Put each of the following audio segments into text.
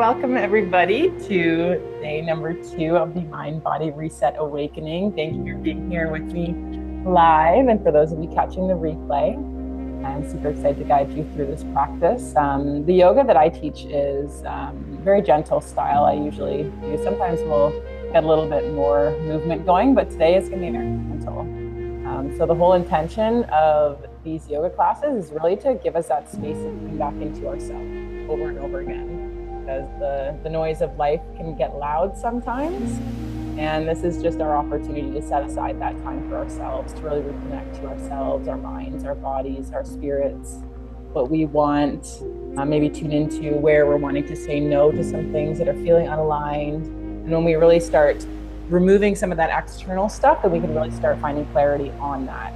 welcome everybody to day number 2 of the Mind Body Reset Awakening. Thank you for being here with me live, and for those of you catching the replay, I'm super excited to guide you through this practice. The yoga that I teach is very gentle style. I usually do. Sometimes we'll get a little bit more movement going, but today is going to be very gentle. So the whole intention of these yoga classes is really to give us that space of coming back into ourselves over and over again, because the noise of life can get loud sometimes. And this is just our opportunity to set aside that time for ourselves, to really reconnect to ourselves, our minds, our bodies, our spirits, what we want, maybe tune into where we're wanting to say no to some things that are feeling unaligned. And when we really start removing some of that external stuff, then we can really start finding clarity on that.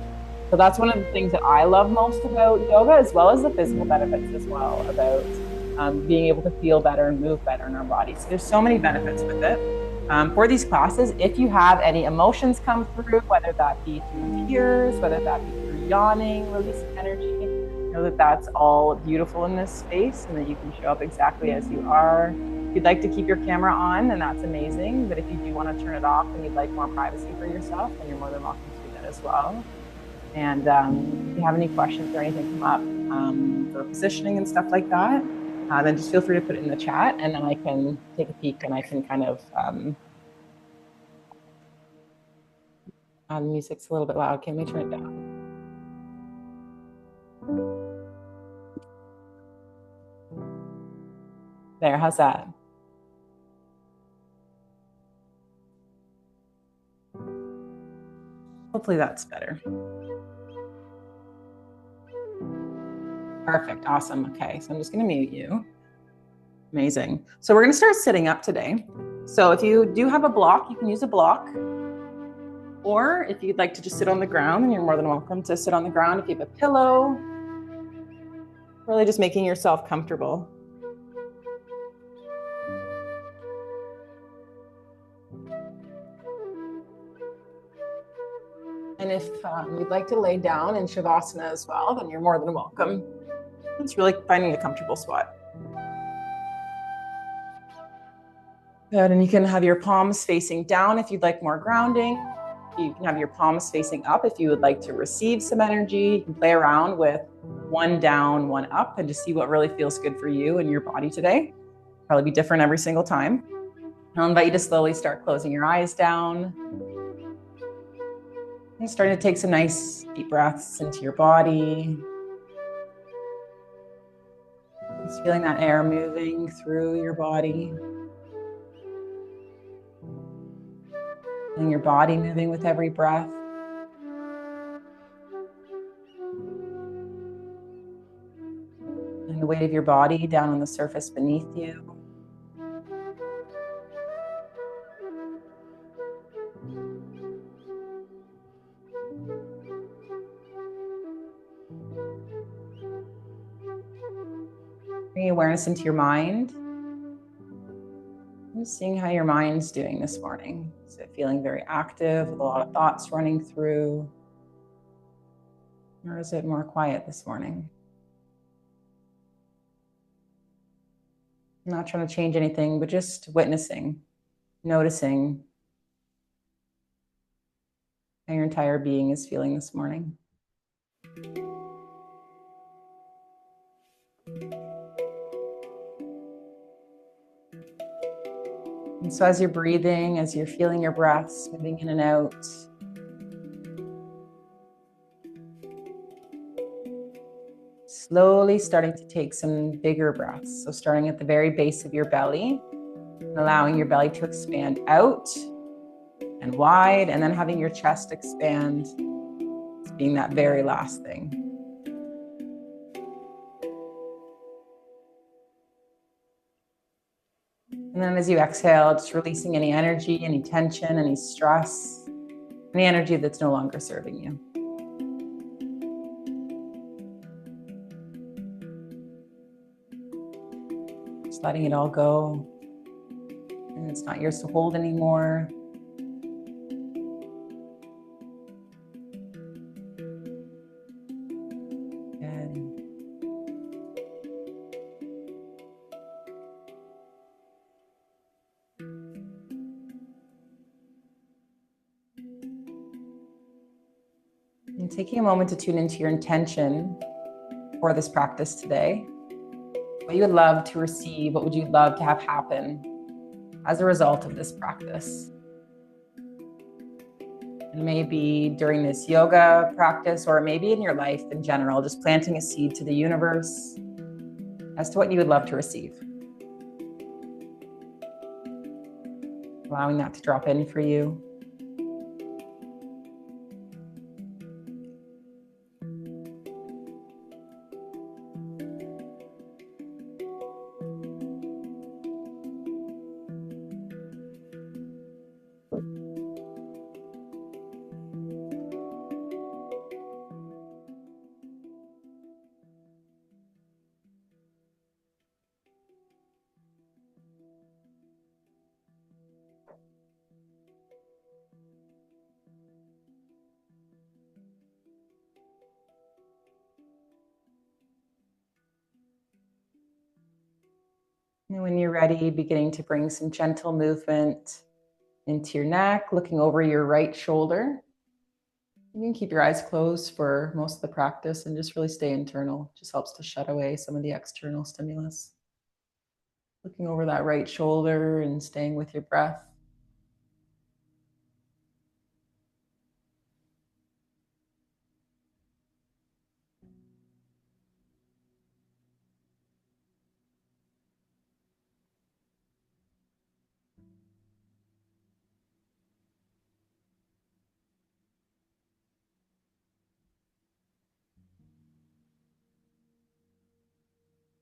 So that's one of the things that I love most about yoga, as well as the physical benefits as well, about being able to feel better and move better in our bodies. So there's so many benefits with it. For these classes, if you have any emotions come through, whether that be through tears, whether that be through yawning, releasing energy, know that that's all beautiful in this space, and that you can show up exactly as you are. If you'd like to keep your camera on, then that's amazing. But if you do want to turn it off and you'd like more privacy for yourself, then you're more than welcome to do that as well. And if you have any questions or anything come up for positioning and stuff like that, then just feel free to put it in the chat, and then I can take a peek and I can kind of, the music's a little bit loud. Can we turn it down? There, how's that? Hopefully that's better. Perfect, awesome. Okay, so I'm just gonna mute you. Amazing. So we're gonna start sitting up today. So if you do have a block, you can use a block. Or if you'd like to just sit on the ground, then you're more than welcome to sit on the ground. If you have a pillow, really just making yourself comfortable. And if you'd like to lay down in Shavasana as well, then you're more than welcome. It's really finding a comfortable spot. Good, and you can have your palms facing down if you'd like more grounding. You can have your palms facing up if you would like to receive some energy. You can play around with one down, one up, and just see what really feels good for you and your body today. Probably be different every single time. I'll invite you to slowly start closing your eyes down. And starting to take some nice deep breaths into your body. Just feeling that air moving through your body. Feeling your body moving with every breath. And the weight of your body down on the surface beneath you. Bringing awareness into your mind. And seeing how your mind's doing this morning. Is it feeling very active with a lot of thoughts running through? Or is it more quiet this morning? I'm not trying to change anything, but just witnessing, noticing how your entire being is feeling this morning. And so as you're breathing, as you're feeling your breaths moving in and out, slowly starting to take some bigger breaths. So starting at the very base of your belly, and allowing your belly to expand out and wide, and then having your chest expand, being that very last thing. And then as you exhale, just releasing any energy, any tension, any stress, any energy that's no longer serving you. Just letting it all go. And it's not yours to hold anymore. Good. And taking a moment to tune into your intention for this practice today. What you would love to receive, what would you love to have happen as a result of this practice? And maybe during this yoga practice, or maybe in your life in general, just planting a seed to the universe as to what you would love to receive. Allowing that to drop in for you. And when you're ready, beginning to bring some gentle movement into your neck, looking over your right shoulder. You can keep your eyes closed for most of the practice and just really stay internal. Just helps to shut away some of the external stimulus. Looking over that right shoulder and staying with your breath.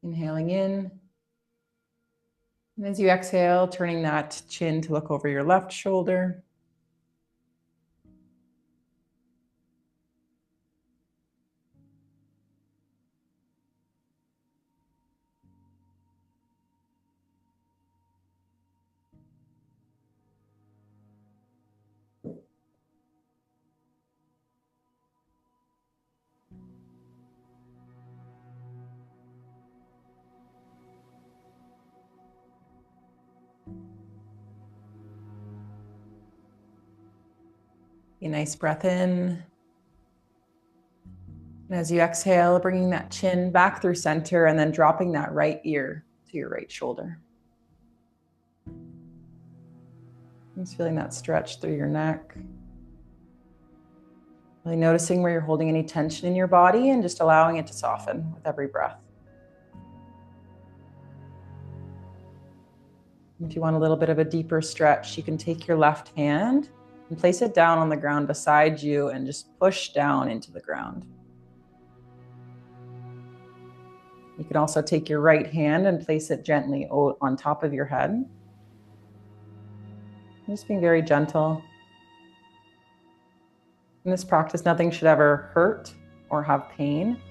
Inhaling in. And as you exhale, turning that chin to look over your left shoulder. A nice breath in. And as you exhale, bringing that chin back through center and then dropping that right ear to your right shoulder. Just feeling that stretch through your neck. Really noticing where you're holding any tension in your body and just allowing it to soften with every breath. If you want a little bit of a deeper stretch, you can take your left hand and place it down on the ground beside you and just push down into the ground. You can also take your right hand and place it gently on top of your head. Just being very gentle. In this practice, nothing should ever hurt or have pain.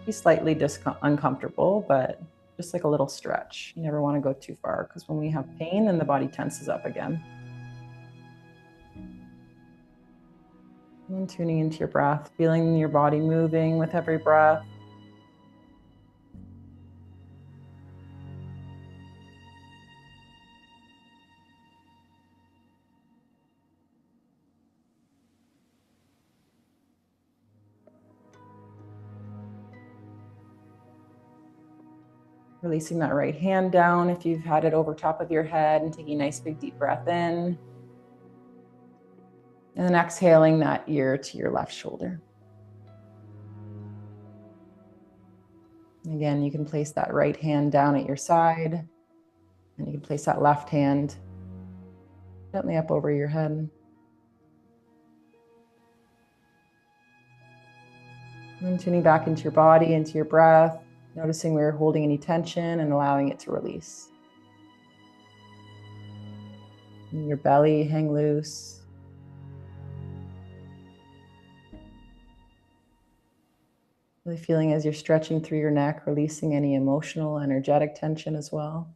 Be slightly uncomfortable, but just like a little stretch. You never want to go too far because when we have pain, then the body tenses up again. And tuning into your breath, feeling your body moving with every breath. Releasing that right hand down if you've had it over top of your head and taking a nice big deep breath in. And then exhaling that ear to your left shoulder. Again, you can place that right hand down at your side, and you can place that left hand gently up over your head. And then tuning back into your body, into your breath, noticing where you're holding any tension and allowing it to release. And your belly hang loose. Really feeling as you're stretching through your neck, releasing any emotional, energetic tension as well.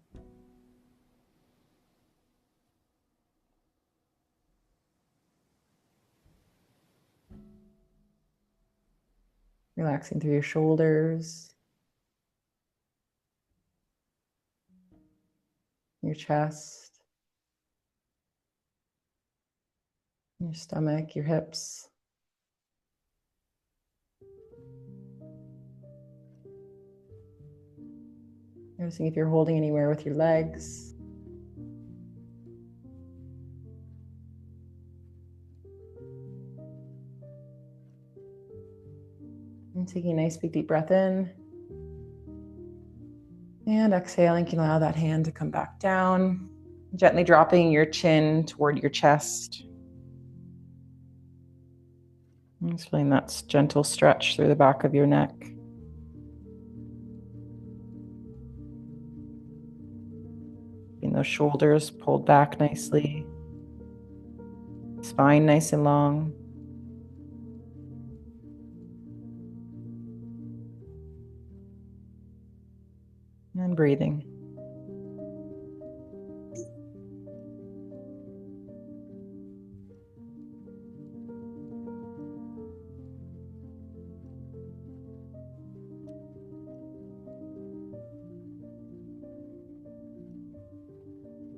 Relaxing through your shoulders, your chest, your stomach, your hips. Noticing if you're holding anywhere with your legs. And taking a nice big deep breath in. And exhaling, you can allow that hand to come back down. Gently dropping your chin toward your chest. And just feeling that gentle stretch through the back of your neck. Keeping those shoulders pulled back nicely. Spine nice and long. And breathing.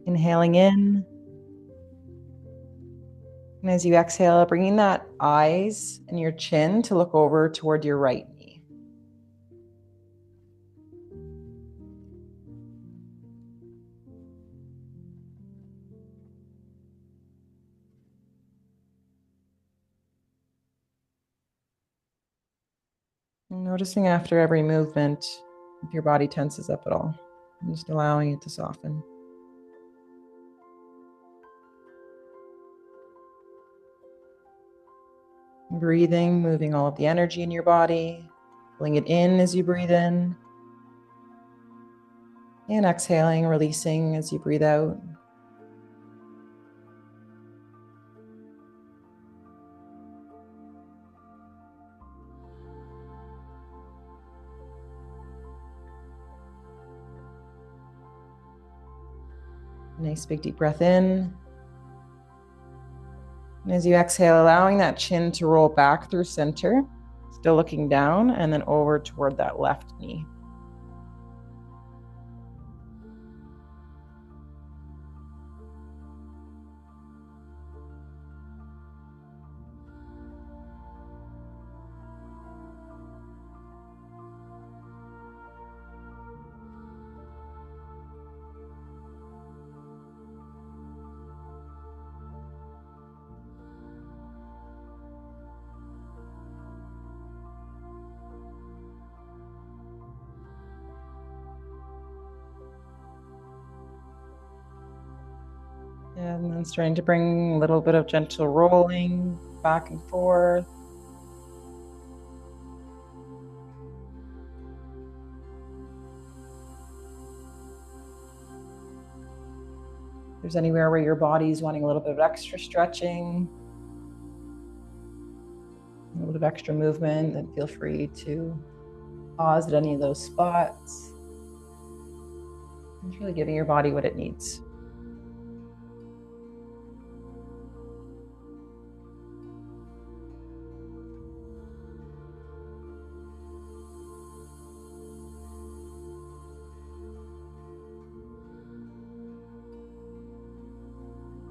Inhaling in. And as you exhale, bringing that eyes and your chin to look over toward your right knee. And noticing after every movement if your body tenses up at all. And just allowing it to soften. Breathing, moving all of the energy in your body, pulling it in as you breathe in, and exhaling, releasing as you breathe out. Nice big deep breath in. And as you exhale, allowing that chin to roll back through center, still looking down, and then over toward that left knee. And then starting to bring a little bit of gentle rolling back and forth. If there's anywhere where your body's wanting a little bit of extra stretching, a little bit of extra movement, then feel free to pause at any of those spots. It's really giving your body what it needs.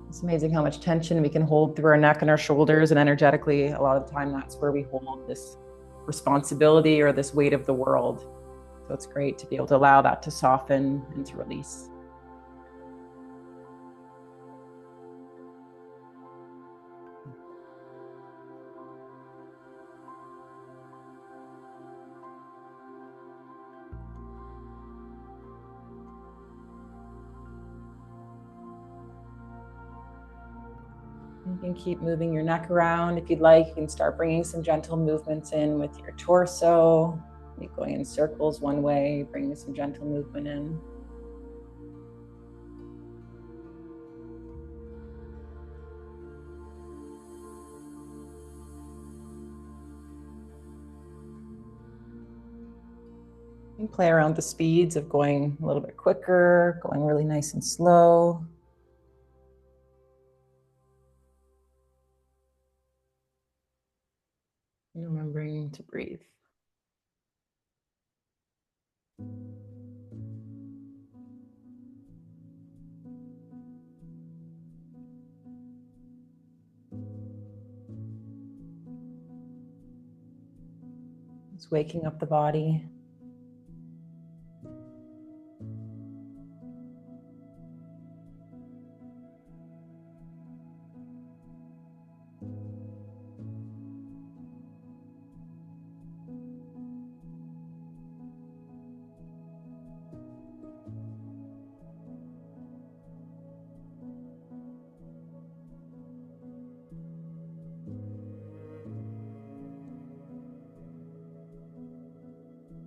It's amazing how much tension we can hold through our neck and our shoulders, and energetically, a lot of the time, that's where we hold this responsibility or this weight of the world. So it's great to be able to allow that to soften and to release. You can keep moving your neck around if you'd like. You can start bringing some gentle movements in with your torso. You're going in circles one way, bringing some gentle movement in. You can play around the speeds of going a little bit quicker, going really nice and slow. And remembering to breathe. It's waking up the body.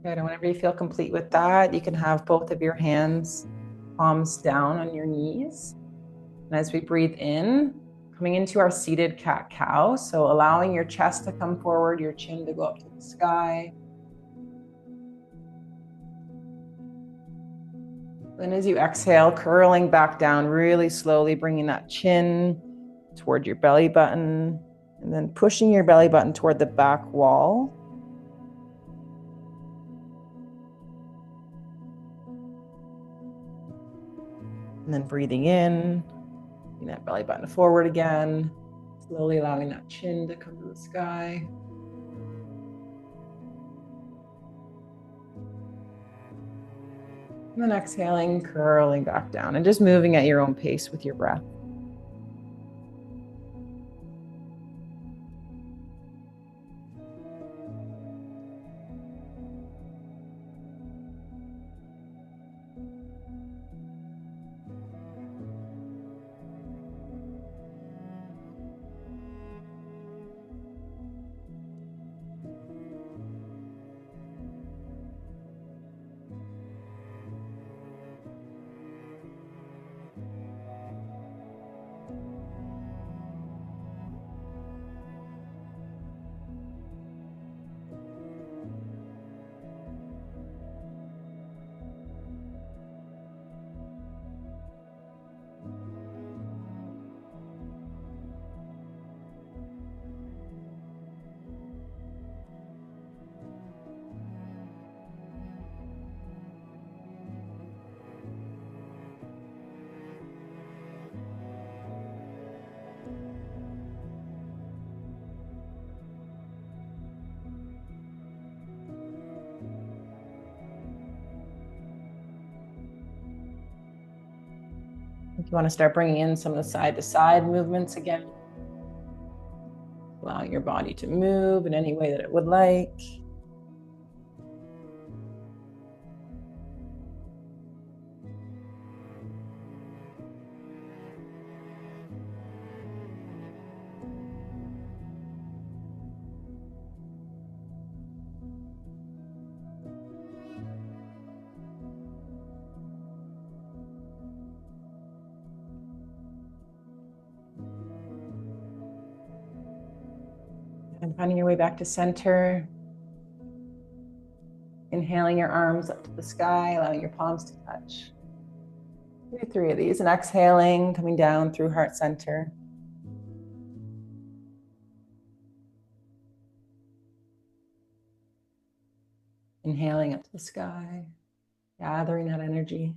Good. And whenever you feel complete with that, you can have both of your hands palms down on your knees. And as we breathe in, coming into our seated cat-cow, so allowing your chest to come forward, your chin to go up to the sky. Then as you exhale, curling back down really slowly, bringing that chin toward your belly button, and then pushing your belly button toward the back wall. And then breathing in, bring that belly button forward again, slowly allowing that chin to come to the sky. And then exhaling, curling back down, and just moving at your own pace with your breath. If you want to start bringing in some of the side-to-side movements again, allowing your body to move in any way that it would like. And finding your way back to center. Inhaling your arms up to the sky, allowing your palms to touch. Do 3 of these, and exhaling, coming down through heart center. Inhaling up to the sky, gathering that energy.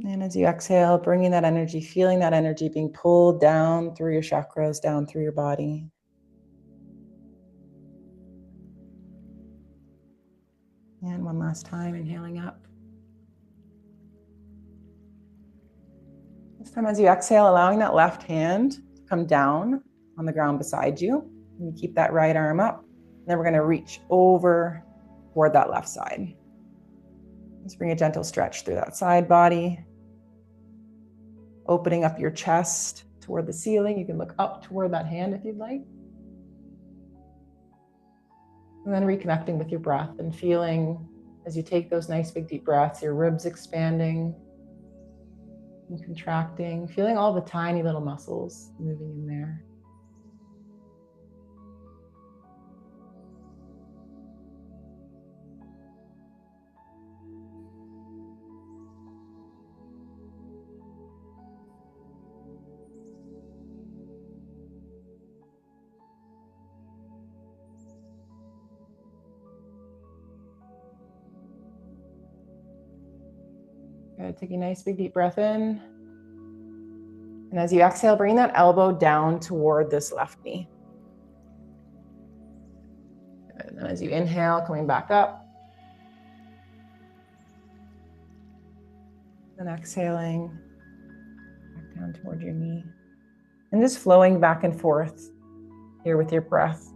And as you exhale, bringing that energy, feeling that energy being pulled down through your chakras, down through your body. And one last time, inhaling up. This time as you exhale, allowing that left hand to come down on the ground beside you. And you keep that right arm up. And then we're going to reach over toward that left side. Just bring a gentle stretch through that side body. Opening up your chest toward the ceiling. You can look up toward that hand if you'd like. And then reconnecting with your breath and feeling as you take those nice big deep breaths, your ribs expanding and contracting, feeling all the tiny little muscles moving in there. Good. Take a nice big deep breath in. And as you exhale, bring that elbow down toward this left knee. Good. And then as you inhale, coming back up. And exhaling back down toward your knee. And just flowing back and forth here with your breath.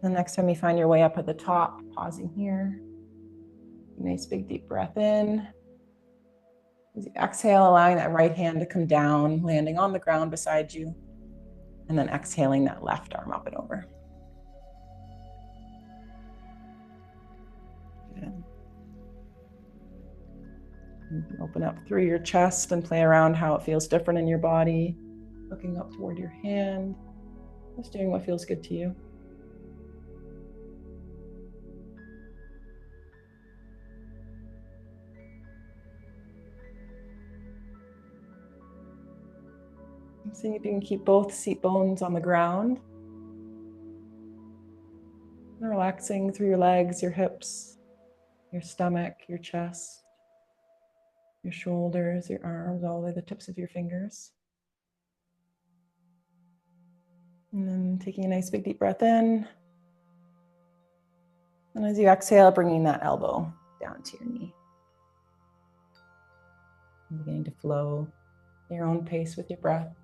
The next time you find your way up at the top, pausing here. Nice big deep breath in. As you exhale, allowing that right hand to come down, landing on the ground beside you. And then exhaling that left arm up and over. Good. You can open up through your chest and play around how it feels different in your body. Looking up toward your hand. Just doing what feels good to you. See if you can keep both seat bones on the ground. And relaxing through your legs, your hips, your stomach, your chest, your shoulders, your arms, all the way to the tips of your fingers. And then taking a nice big deep breath in. And as you exhale, bringing that elbow down to your knee. And beginning to flow at your own pace with your breath.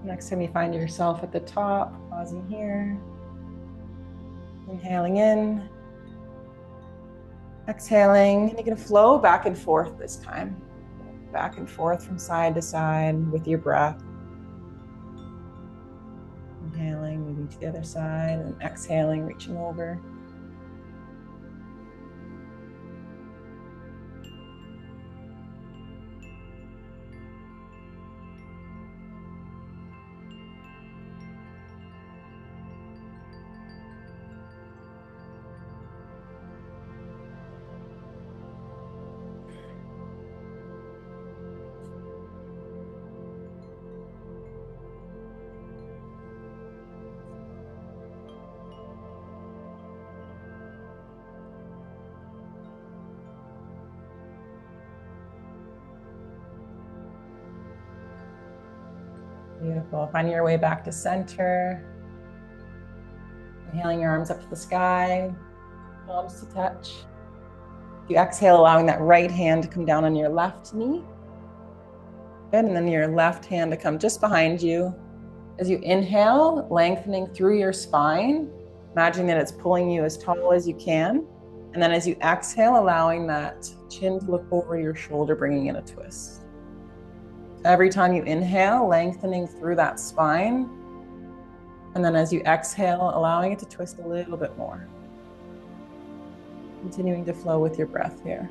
Next time you find yourself at the top, pausing here. Inhaling in. Exhaling, and you're going to flow back and forth this time. Back and forth from side to side with your breath. Inhaling, moving to the other side, and exhaling, reaching over. Beautiful. Finding your way back to center. Inhaling your arms up to the sky, palms to touch. You exhale, allowing that right hand to come down on your left knee. Good, and then your left hand to come just behind you. As you inhale, lengthening through your spine, imagining that it's pulling you as tall as you can. And then as you exhale, allowing that chin to look over your shoulder, bringing in a twist. Every time you inhale, lengthening through that spine. And then as you exhale, allowing it to twist a little bit more. Continuing to flow with your breath here.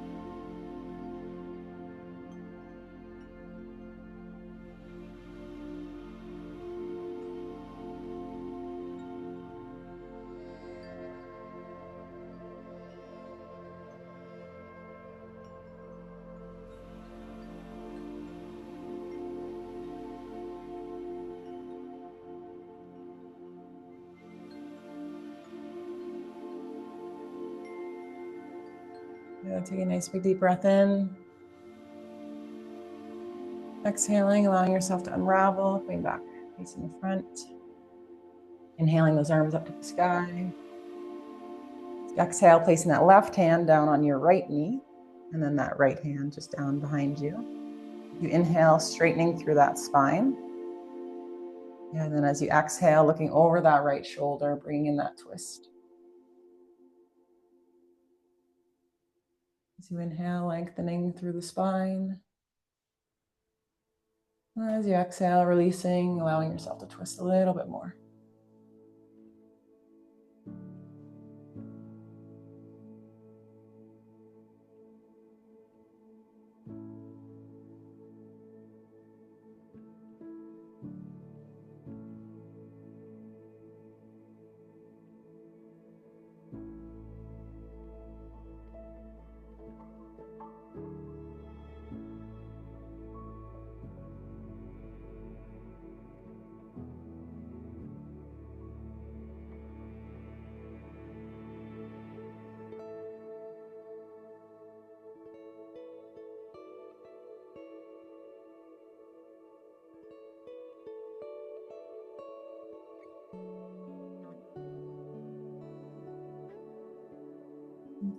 Take a nice big deep breath in. Exhaling, allowing yourself to unravel, coming back, facing the front. Inhaling those arms up to the sky. Exhale, placing that left hand down on your right knee, and then that right hand just down behind you. You inhale, straightening through that spine. And then as you exhale, looking over that right shoulder, bringing in that twist. As you inhale, lengthening through the spine. As you exhale, releasing, allowing yourself to twist a little bit more.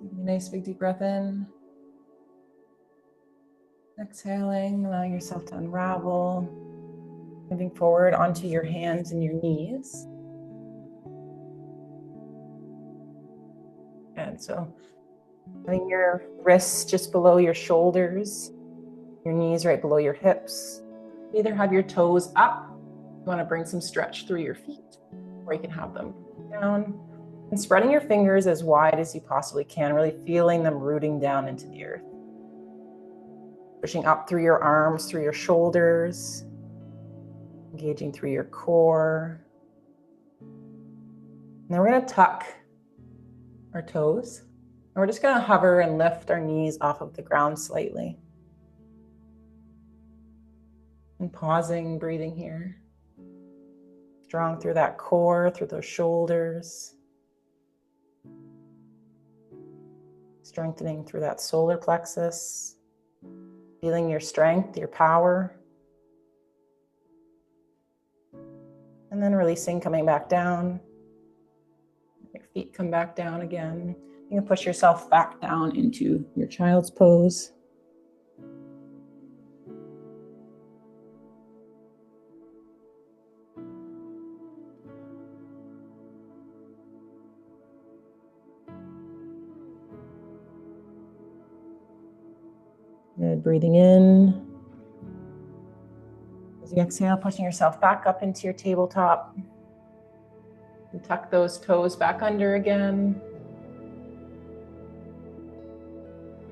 Taking a nice big deep breath in. Exhaling, allowing yourself to unravel. Moving forward onto your hands and your knees. And so having your wrists just below your shoulders, your knees right below your hips. Either have your toes up. You want to bring some stretch through your feet, or you can have them down. And spreading your fingers as wide as you possibly can, really feeling them rooting down into the earth. Pushing up through your arms, through your shoulders, engaging through your core. And then we're going to tuck our toes. And we're just going to hover and lift our knees off of the ground slightly. And pausing, breathing here. Strong through that core, through those shoulders. Strengthening through that solar plexus. Feeling your strength, your power. And then releasing, coming back down. Your feet come back down again. You can push yourself back down into your child's pose. Good, breathing in. As you exhale, pushing yourself back up into your tabletop. And tuck those toes back under again.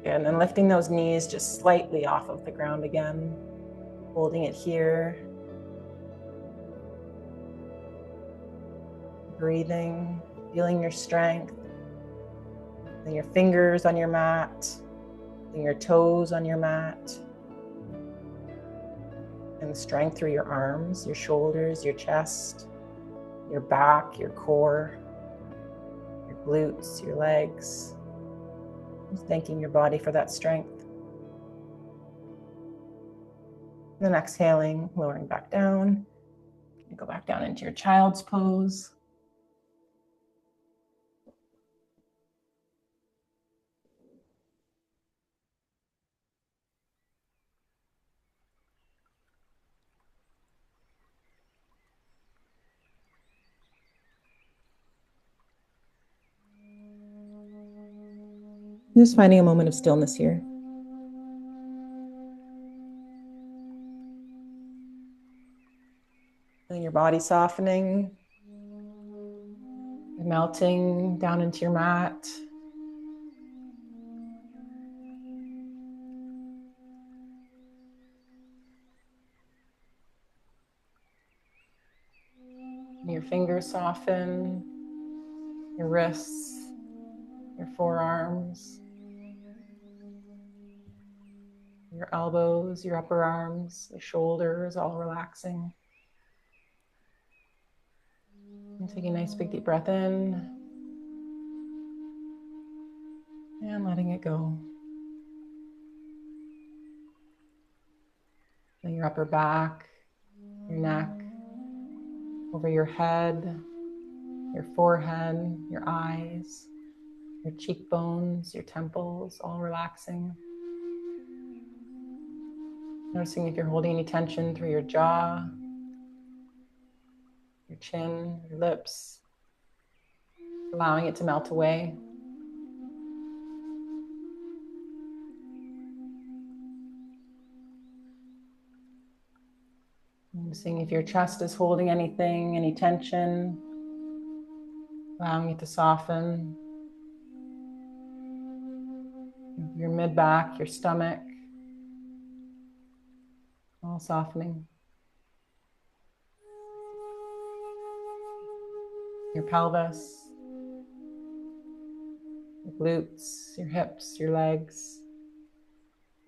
And then lifting those knees just slightly off of the ground again. Holding it here. Breathing, feeling your strength. And your fingers on your mat. And your toes on your mat. And the strength through your arms, your shoulders, your chest, your back, your core, your glutes, your legs. Just thanking your body for that strength. And then exhaling, lowering back down. You go back down into your child's pose. Just finding a moment of stillness here. Feeling your body softening, melting down into your mat. Your fingers soften, your wrists, your forearms, your elbows, your upper arms, the shoulders, all relaxing. And taking a nice big deep breath in and letting it go. Then your upper back, your neck, over your head, your forehead, your eyes, your cheekbones, your temples, all relaxing. Noticing if you're holding any tension through your jaw, your chin, your lips, allowing it to melt away. Seeing if your chest is holding anything, any tension, allowing it to soften. Your mid-back, your stomach, all softening. Your pelvis, your glutes, your hips, your legs,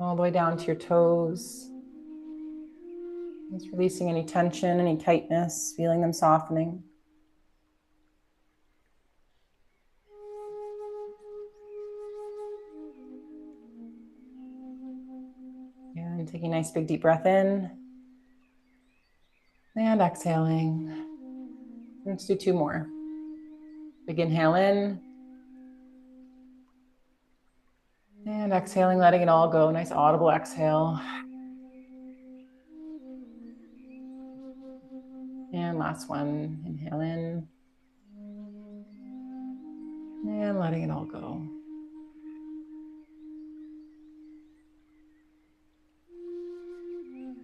all the way down to your toes. Just releasing any tension, any tightness, feeling them softening. And taking a nice big deep breath in. And exhaling. Let's do 2 more. Big inhale in. And exhaling, letting it all go. Nice audible exhale. And last one. Inhale in. And letting it all go.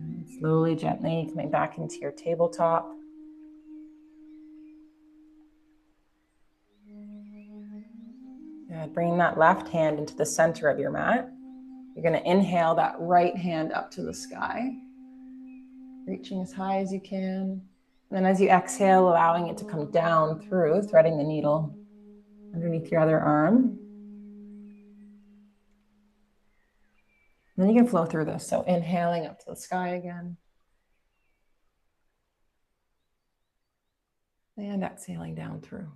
And slowly, gently coming back into your tabletop. Good. Bringing that left hand into the center of your mat. You're going to inhale that right hand up to the sky, reaching as high as you can. And then as you exhale, allowing it to come down through, threading the needle underneath your other arm. And then you can flow through this. So inhaling up to the sky again. And exhaling down through.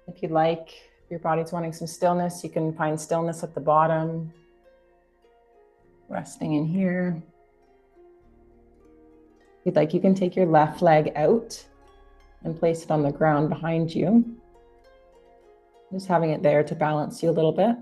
If you'd like, if your body's wanting some stillness, you can find stillness at the bottom. Resting in here. If you'd like, you can take your left leg out and place it on the ground behind you. Just having it there to balance you a little bit.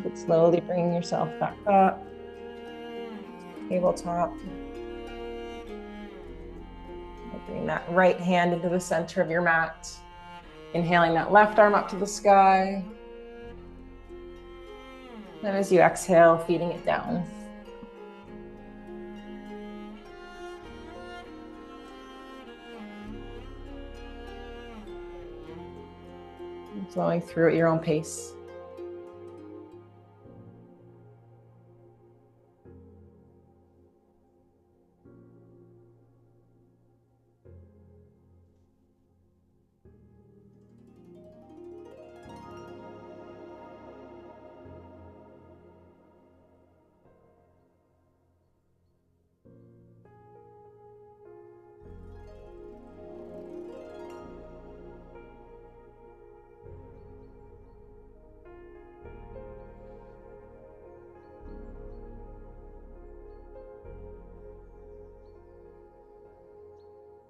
But slowly bringing yourself back up, tabletop. Bring that right hand into the center of your mat. Inhaling that left arm up to the sky. Then as you exhale, feeding it down. Flowing through at your own pace.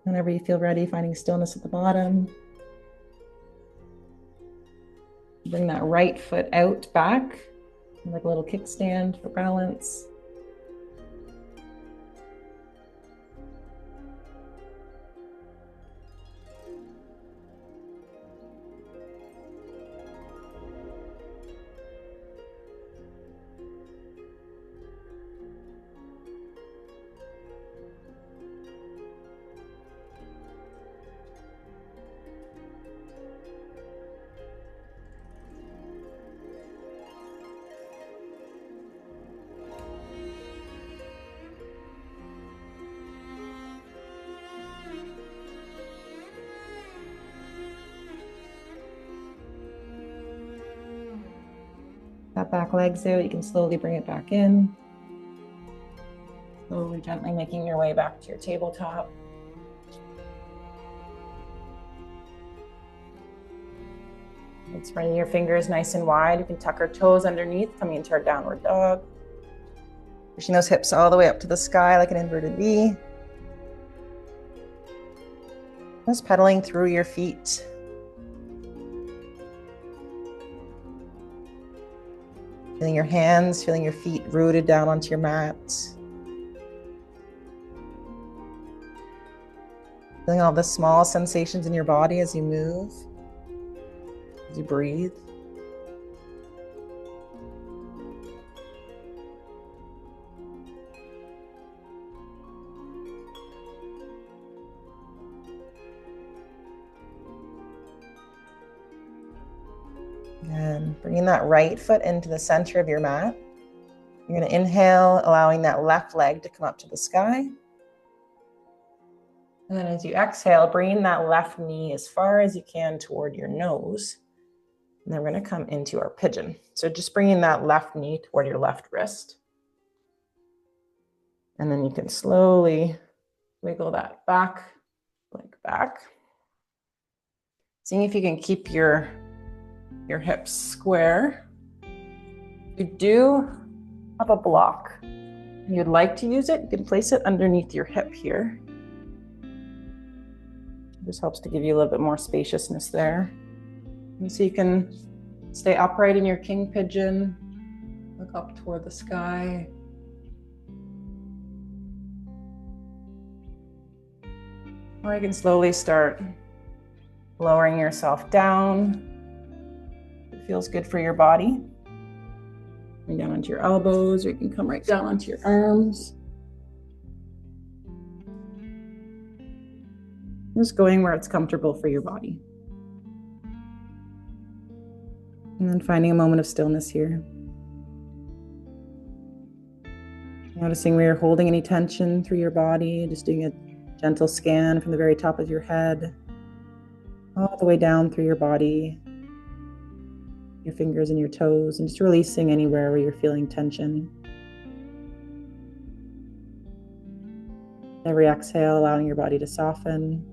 Whenever you feel ready, finding stillness at the bottom. Bring that right foot out back, like a little kickstand for balance. that back leg's out, you can slowly bring it back in. Slowly, gently making your way back to your tabletop. And spreading your fingers nice and wide. You can tuck our toes underneath, coming into our downward dog. Pushing those hips all the way up to the sky like an inverted V. Just pedaling through your feet. Feeling your hands, feeling your feet rooted down onto your mat. Feeling all the small sensations in your body as you move, as you breathe. And bringing that right foot into the center of your mat. You're going to inhale, allowing that left leg to come up to the sky. And then as you exhale, bring that left knee as far as you can toward your nose. And then we're going to come into our pigeon. So just bringing that left knee toward your left wrist. And then you can slowly wiggle that back, leg back. Seeing if you can keep your hips square. If you do have a block and you'd like to use it, you can place it underneath your hip here. This helps to give you a little bit more spaciousness there. And so you can stay upright in your king pigeon, look up toward the sky. Or you can slowly start lowering yourself down. It feels good for your body. Coming down onto your elbows, or you can come right down onto your arms. Just going where it's comfortable for your body. And then finding a moment of stillness here. Noticing where you're holding any tension through your body, just doing a gentle scan from the very top of your head, all the way down through your body, your fingers and your toes, and just releasing anywhere where you're feeling tension. Every exhale, allowing your body to soften.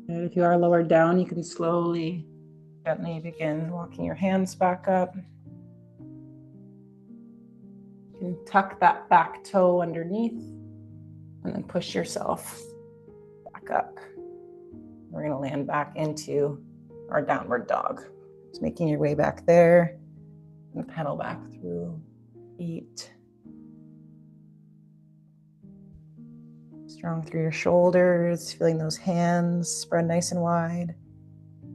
And if you are lowered down, you can slowly, gently begin walking your hands back up. You can tuck that back toe underneath and then push yourself back up. We're going to land back into our downward dog. Just making your way back there and pedal back through feet. Strong through your shoulders, feeling those hands spread nice and wide.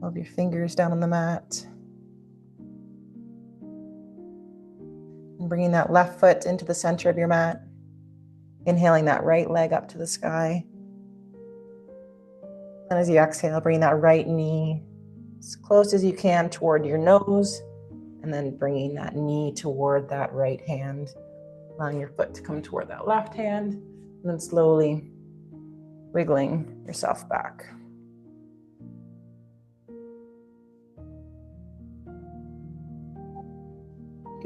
Love your fingers down on the mat. And bringing that left foot into the center of your mat. Inhaling that right leg up to the sky. And as you exhale, bring that right knee as close as you can toward your nose. And then bringing that knee toward that right hand. Allowing your foot to come toward that left hand. And then slowly wiggling yourself back.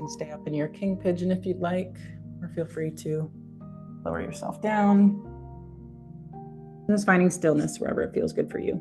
can stay up in your king pigeon if you'd like, or feel free to lower yourself down. Just finding stillness wherever it feels good for you.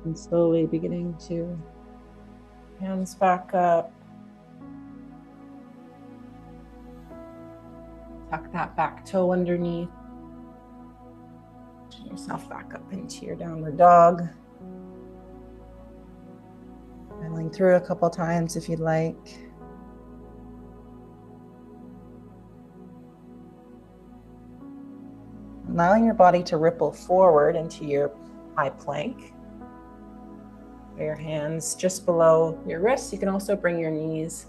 And slowly beginning to hands back up. Tuck that back toe underneath. Turn yourself back up into your downward dog. Paddling through a couple times if you'd like. Allowing your body to ripple forward into your high plank. Your hands just below your wrists. You can also bring your knees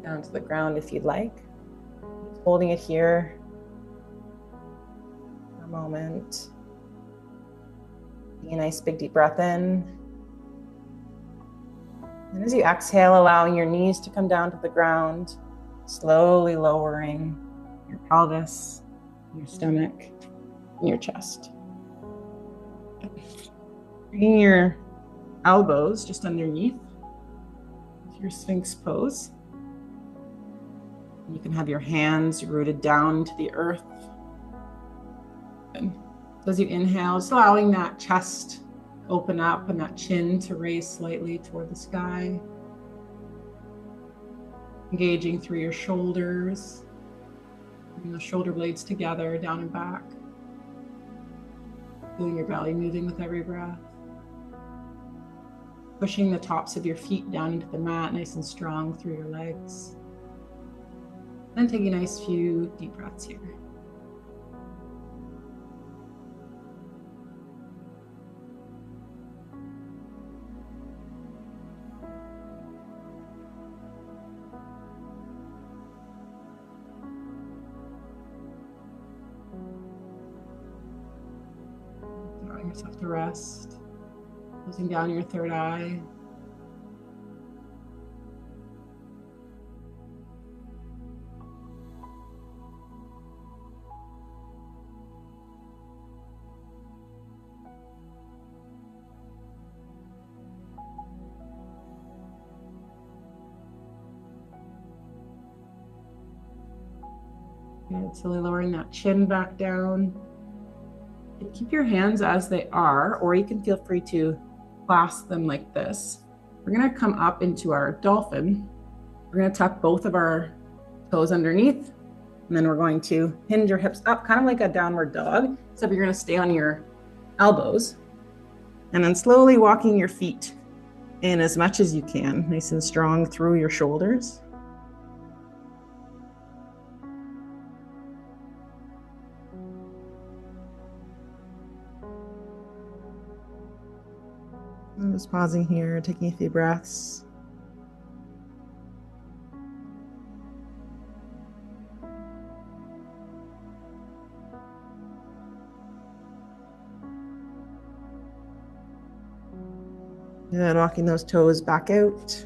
down to the ground if you'd like. Holding it here for a moment. Take a nice big deep breath in. And as you exhale, allowing your knees to come down to the ground, slowly lowering your pelvis, your stomach, and your chest. Bringing your elbows just underneath your Sphinx pose. You can have your hands rooted down to the earth. And so as you inhale, just allowing that chest open up and that chin to raise slightly toward the sky. Engaging through your shoulders, bring the shoulder blades together, down and back. Feeling your belly moving with every breath. Pushing the tops of your feet down into the mat, nice and strong through your legs. And taking a nice few deep breaths here. Allowing yourself to rest. Closing down your third eye. Good. Slowly lowering that chin back down. Keep your hands as they are, or you can feel free to clasp them like this. We're going to come up into our dolphin. We're going to tuck both of our toes underneath, and then we're going to hinge your hips up, kind of like a downward dog. So you're going to stay on your elbows And then slowly walking your feet in as much as you can, nice and strong through your shoulders. I'm just pausing here, taking a few breaths. And walking those toes back out.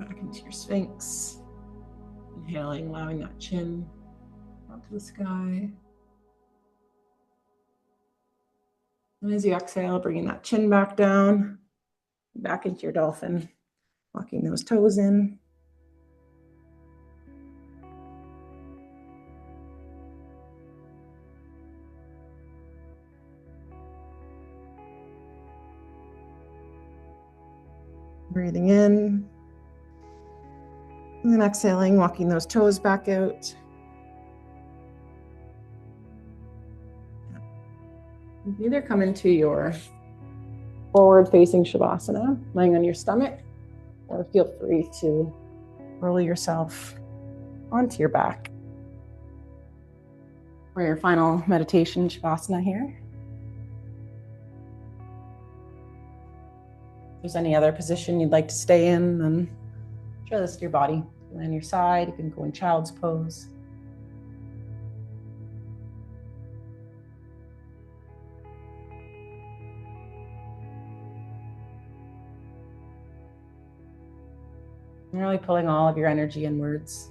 Back into your Sphinx. Inhaling, allowing that chin up to the sky. And as you exhale, bringing that chin back down, back into your dolphin. Walking those toes in. Breathing in. And then exhaling, walking those toes back out. Either come into your forward-facing Shavasana, lying on your stomach, or feel free to roll yourself onto your back for your final meditation Shavasana here. If there's any other position you'd like to stay in, then show this to your body. Lay on your side, you can go in child's pose. And really pulling all of your energy inwards.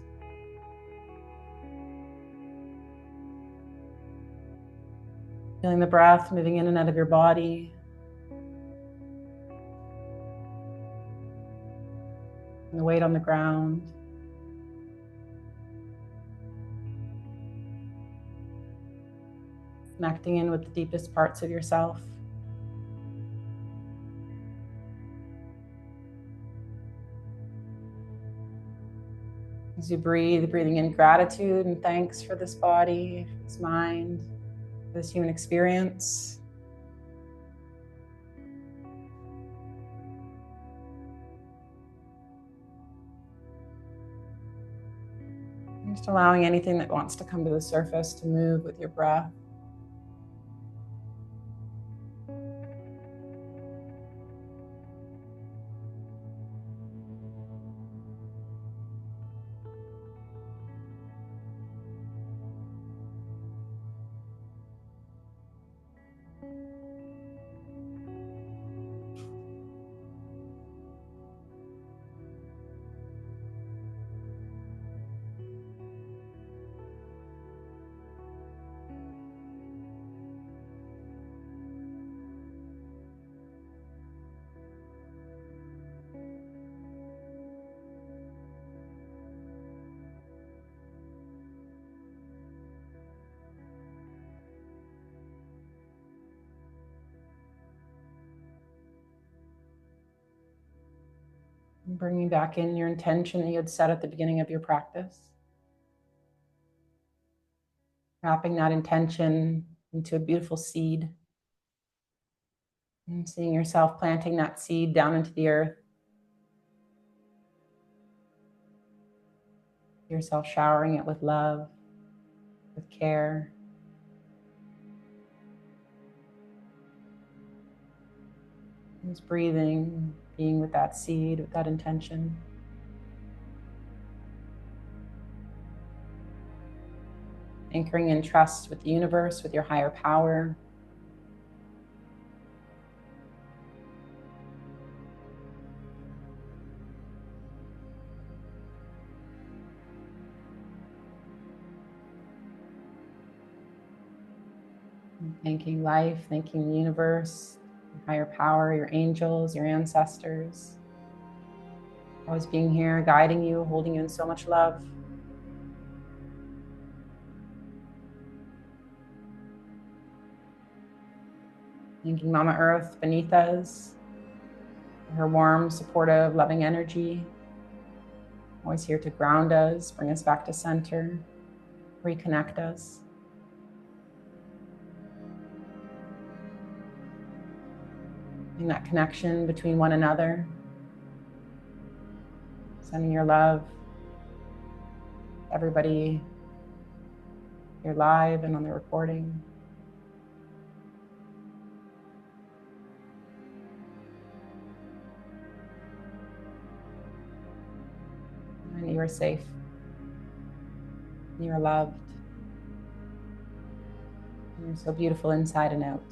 Feeling the breath moving in and out of your body. And the weight on the ground. Connecting in with the deepest parts of yourself. As you breathe, breathing in gratitude and thanks for this body, for this mind, for this human experience. Just allowing anything that wants to come to the surface to move with your breath. And bringing back in your intention that you had set at the beginning of your practice. Wrapping that intention into a beautiful seed. And seeing yourself planting that seed down into the earth. Yourself showering it with love, with care. Just breathing, being with that seed, with that intention. Anchoring in trust with the universe, with your higher power. Thanking life, thanking the universe, your higher power, your angels, your ancestors. Always being here, guiding you, holding you in so much love. Thanking Mama Earth beneath us, her warm, supportive, loving energy. Always here to ground us, bring us back to center, reconnect us. in that connection between one another. Sending your love to everybody here live and on the recording. And you are safe. You are loved. And you're so beautiful inside and out.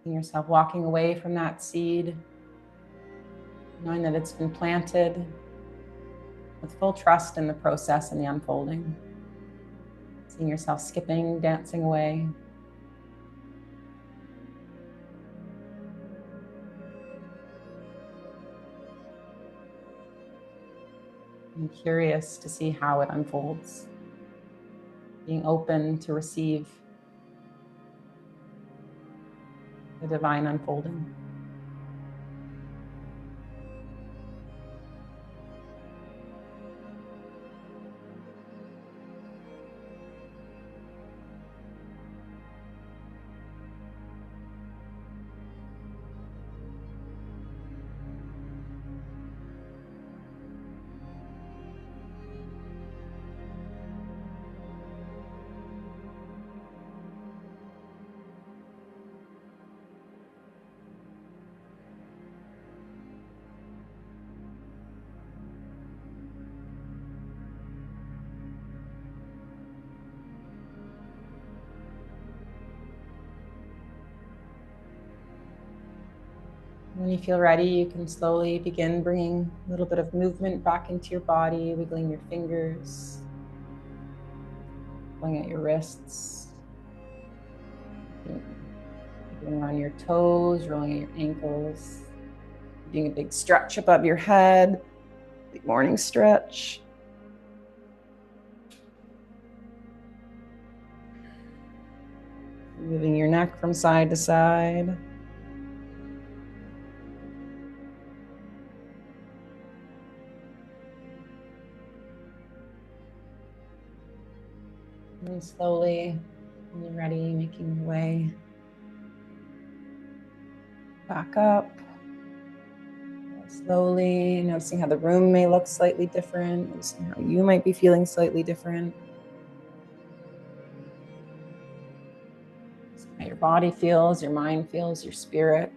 Yourself walking away from that seed, knowing that it's been planted with full trust in the process and the unfolding. Seeing yourself skipping, dancing away. I'm curious to see how it unfolds. Being open to receive the divine unfolding. When you feel ready, you can slowly begin bringing a little bit of movement back into your body, wiggling your fingers, pulling at your wrists, wiggling around your toes, rolling at your ankles, doing a big stretch above your head, big morning stretch. Moving your neck from side to side. And slowly, when you're ready, making your way back up. Slowly noticing how the room may look slightly different, noticing how you might be feeling slightly different. How your body feels, your mind feels, your spirit.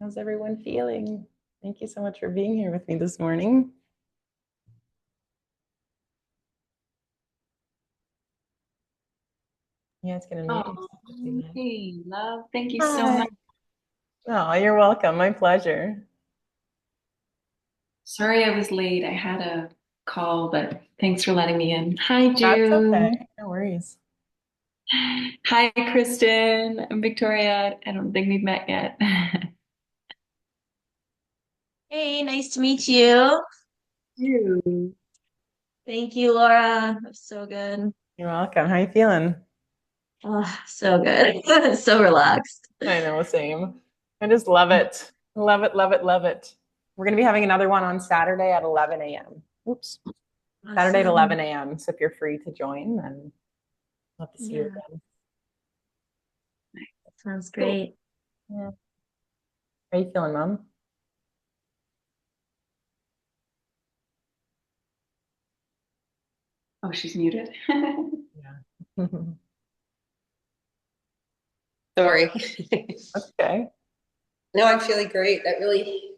How's everyone feeling? Thank you so much for being here with me this morning. Yeah, it's gonna mute you. Hey, love. Thank you so much. Oh, you're welcome. My pleasure. Sorry I was late. I had a call, but thanks for letting me in. Hi, That's Jude. okay. No worries. Hi, Kristen. I'm Victoria. I don't think we've met yet. Hey, nice to meet you. You. Thank you, Laura. That's so good. You're welcome. How you feeling? Oh, so good. So relaxed. I know, same. I just love it. Love it, love it, love it. We're going to be having another one on Saturday at 11 a.m. Oops. Saturday at 11 a.m. So if you're free to join, then love to see you again. Sounds great. Yeah. How you feeling, Mom? Oh, she's muted. Yeah. Sorry. Okay. No, I'm feeling great. That really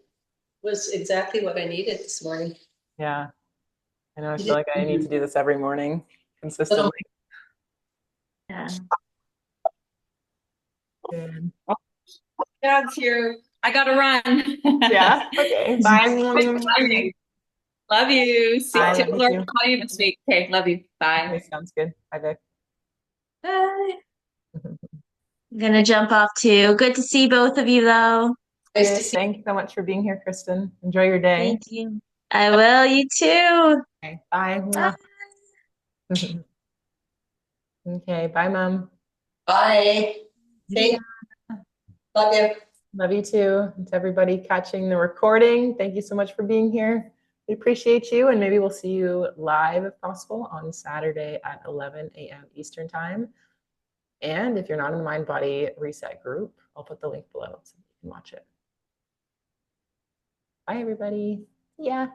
was exactly what I needed this morning. Yeah. I know. I feel like I need to do this every morning consistently. Yeah. Good. Dog's here. I gotta run. Yeah. Okay. Bye. Love you. See Bye. you. Love you Lord, too. call you this week. Okay, love you. Bye. Okay, sounds good. Bye, Vic. Bye. I'm gonna jump off too. Good to see both of you though. Nice to Good. see Thank you so much for being here, Kristen. Enjoy your day. Thank you. I will. You too. Okay. Bye. Bye. Okay. Bye, Mom. Bye. Yeah. Love you. Love you too. And to everybody catching the recording, thank you so much for being here. We appreciate you, and maybe we'll see you live if possible on Saturday at 11 a.m. Eastern Time. And if you're not in the Mind Body Reset group, I'll put the link below so you can watch it. Bye, everybody. Yeah.